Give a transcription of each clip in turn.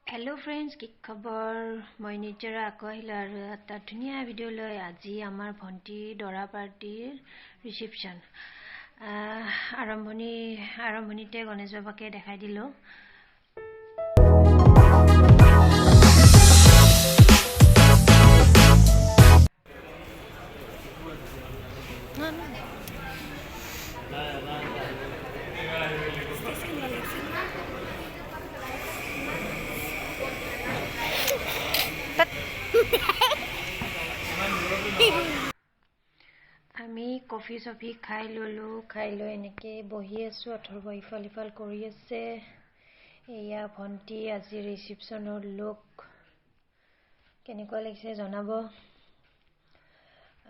Hello friends की खबर मैं निजरा आहिलो आरो এটা ধুনিয়া ভিডিও লৈ আজি আমাৰ ভন্টি দৰা পাৰ্টিৰ ৰিসেপশন আৰম্ভণিতে গণেশ বাবাকে দেখাই দিলো। আমি কফি সফি খাই ললো, খাই লৈ এনেকে বহি আছো। অথৰ্ব ইফাল ইফাল কৰি আছে। এয়া ভন্টি আজি ৰিসেপশনৰ লুক কেনেকুৱা লাগিছে জনাব।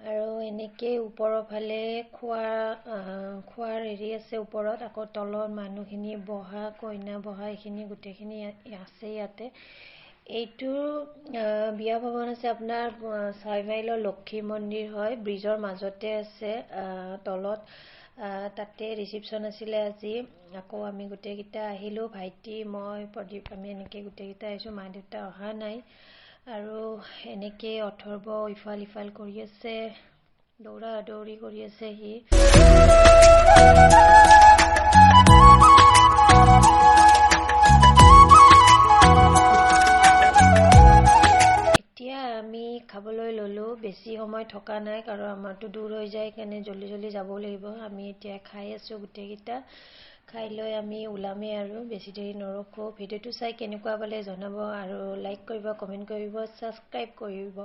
আৰু এনেকে ওপৰৰ ফালে খোৱাৰ এৰি আছে ওপৰত, আকৌ তলত মানুহখিনি বহা কইনা বহা এইখিনি গোটেইখিনি আছে। ইয়াতে এইটো বিয়া ভৱন আছে আপোনাৰ 6 মাইলৰ লক্ষী মন্দিৰ হয়, ব্ৰিজৰ মাজতে আছে। তলত তাতে ৰিসেপশন আছিলে আজি। আকৌ আমি গোটেইকেইটা আহিলো, ভাইটি মই প্ৰদীপ, আমি এনেকে গোটেইকেইটা আহিছো, মা দেউতা অহা নাই। আৰু এনেকে অথৰ্ব ইফাল ইফাল কৰি আছে, দৌৰা দৌৰি কৰি আছে সি। এতিয়া আমি খাবলৈ ললো, বেছি সময় থকা নাই কাৰণ আমাৰটো দূৰ হৈ যায়, কাৰণে জলদি জলদি যাব লাগিব। আমি এতিয়া খাই আছো গোটেইকেইটা, খাই লৈ আমি ওলামেই আৰু বেছি দেৰি নৰখো। ভিডিঅ'টো চাই কেনেকুৱা পালে জনাব, আৰু লাইক কৰিব, কমেণ্ট কৰিব, সাবস্ক্ৰাইব কৰিব।